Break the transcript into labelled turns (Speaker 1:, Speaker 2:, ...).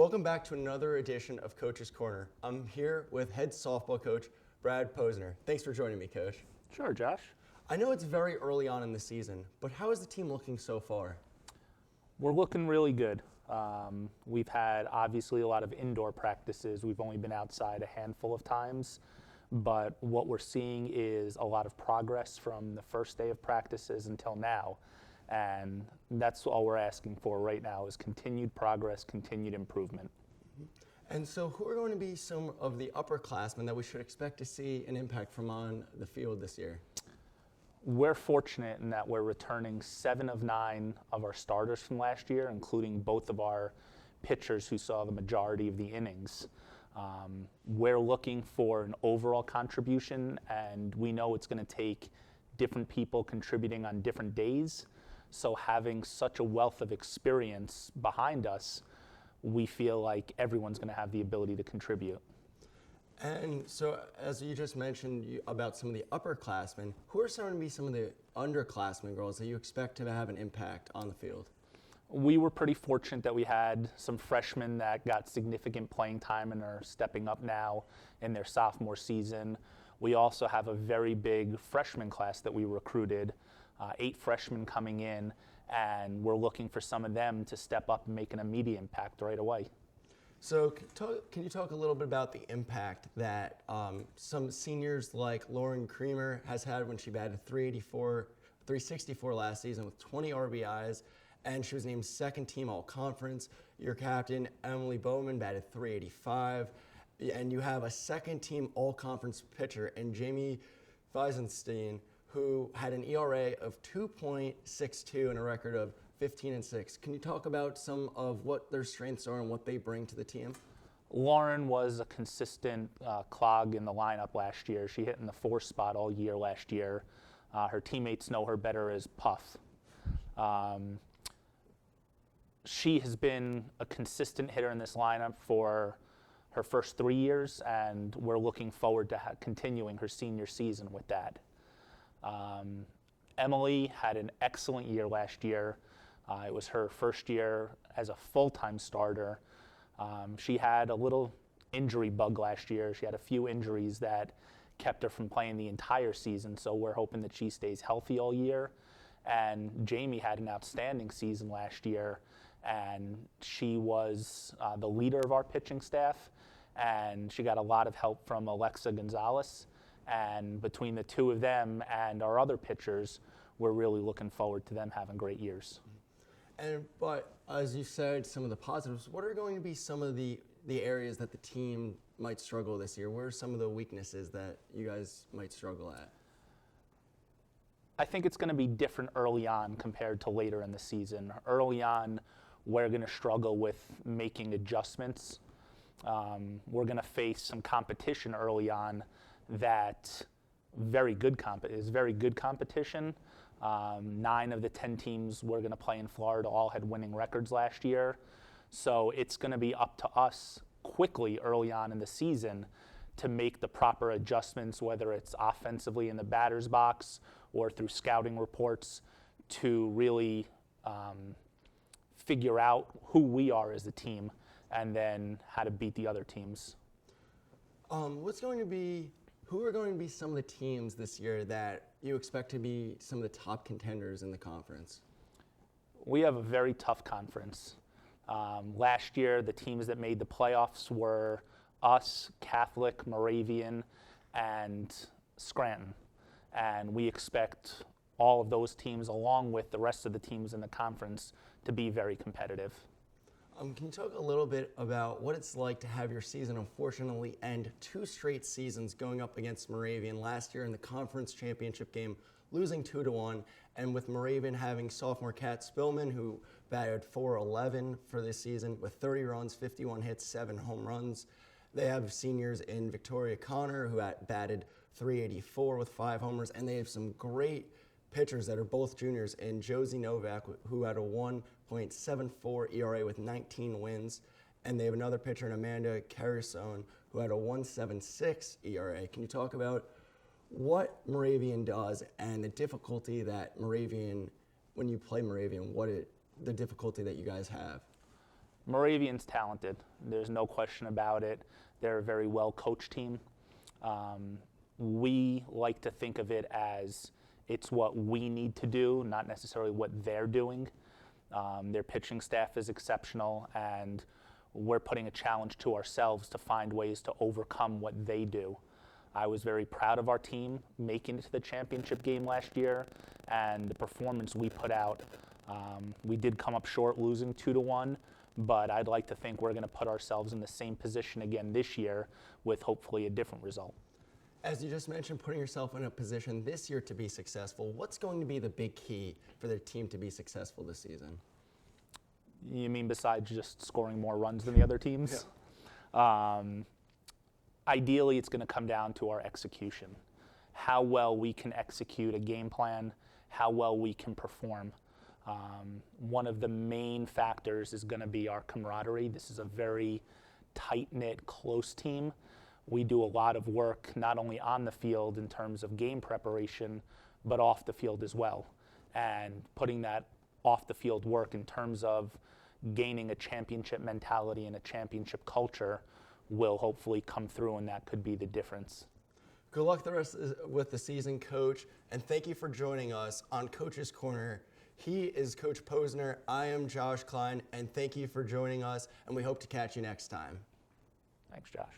Speaker 1: Welcome back to another edition of Coach's Corner. I'm here with head softball coach Brad Posner. Thanks for joining me, Coach.
Speaker 2: Sure, Josh.
Speaker 1: I know it's very early on in the season, but how is the team looking so far?
Speaker 2: We're looking really good. We've had obviously a lot of indoor practices. We've only been outside a handful of times, but what we're seeing is a lot of progress from the first day of practices until now. And that's all we're asking for right now is continued progress, continued improvement.
Speaker 1: And so who are going to be some of the upperclassmen that we should expect to see an impact from on the field this year?
Speaker 2: We're fortunate in that we're returning 7 of 9 of our starters from last year, including both of our pitchers who saw the majority of the innings. We're looking for an overall contribution, and we know it's going to take different people contributing on different days. So having such a wealth of experience behind us, we feel like everyone's going to have the ability to contribute.
Speaker 1: And so, as you just mentioned about some of the upperclassmen, who are going to be some of the underclassmen girls that you expect to have an impact on the field?
Speaker 2: We were pretty fortunate that we had some freshmen that got significant playing time and are stepping up now in their sophomore season. We also have a very big freshman class that we recruited, 8 freshmen coming in, and we're looking for some of them to step up and make an immediate impact right away.
Speaker 1: So can you talk a little bit about the impact that some seniors like Lauren Creamer has had when she batted 364 last season with 20 RBIs, and she was named second team all-conference. Your captain, Emily Bowman, batted 385, and you have a second team all-conference pitcher in Jamie Weisenstein, who had an ERA of 2.62 and a record of 15-6. Can you talk about some of what their strengths are and what they bring to the team?
Speaker 2: Lauren was a consistent clog in the lineup last year. She hit in the 4 spot all year last year. Her teammates know her better as Puff. She has been a consistent hitter in this lineup for her first 3 years, and we're looking forward to continuing her senior season with that. Emily had an excellent year last year. It was her first year as a full-time starter. She had a little injury bug last year. She had a few injuries that kept her from playing the entire season, so we're hoping that she stays healthy all year. And Jamie had an outstanding season last year, and she was the leader of our pitching staff, and she got a lot of help from Alexa Gonzalez. And between the two of them and our other pitchers, we're really looking forward to them having great years.
Speaker 1: But as you said, some of the positives, what are going to be some of the areas that the team might struggle this year? What are some of the weaknesses that you guys might struggle at?
Speaker 2: I think it's going to be different early on compared to later in the season. Early on, we're going to struggle with making adjustments. We're going to face some competition early on that is very good competition. 9 of the 10 teams we're going to play in Florida all had winning records last year. So it's going to be up to us quickly early on in the season to make the proper adjustments, whether it's offensively in the batter's box or through scouting reports, to really figure out who we are as a team and then how to beat the other teams.
Speaker 1: Who are going to be some of the teams this year that you expect to be some of the top contenders in the conference?
Speaker 2: We have a very tough conference. Last year, the teams that made the playoffs were us, Catholic, Moravian, and Scranton. And we expect all of those teams, along with the rest of the teams in the conference, to be very competitive.
Speaker 1: Can you talk a little bit about what it's like to have your season unfortunately end 2 straight seasons going up against Moravian last year in the conference championship game, losing 2-1, and with Moravian having sophomore Kat Spillman, who batted .411 for this season with 30 runs, 51 hits, 7 home runs. They have seniors in Victoria Connor, who batted .384 with 5 homers, and they have some great pitchers that are both juniors in Josie Novak, who had a 1.74 ERA with 19 wins, and they have another pitcher in Amanda Carusone, who had a 1.76 ERA. Can you talk about what Moravian does and the difficulty that Moravian, when you play Moravian, the difficulty that you guys have?
Speaker 2: Moravian's talented. There's no question about it. They're a very well-coached team. We like to think of it as it's what we need to do, not necessarily what they're doing. Their pitching staff is exceptional, and we're putting a challenge to ourselves to find ways to overcome what they do. I was very proud of our team making it to the championship game last year, and the performance we put out. We did come up short, losing 2-1, but I'd like to think we're going to put ourselves in the same position again this year with hopefully a different result.
Speaker 1: As you just mentioned, putting yourself in a position this year to be successful, what's going to be the big key for their team to be successful this season?
Speaker 2: You mean besides just scoring more runs than the other teams? Yeah. Ideally, it's going to come down to our execution. How well we can execute a game plan, how well we can perform. One of the main factors is going to be our camaraderie. This is a very tight-knit, close team. We do a lot of work not only on the field in terms of game preparation, but off the field as well. And putting that off the field work in terms of gaining a championship mentality and a championship culture will hopefully come through, and that could be the difference.
Speaker 1: Good luck the rest with the season, Coach, and thank you for joining us on Coach's Corner. He is Coach Posner, I am Josh Klein, and thank you for joining us, and we hope to catch you next time.
Speaker 2: Thanks, Josh.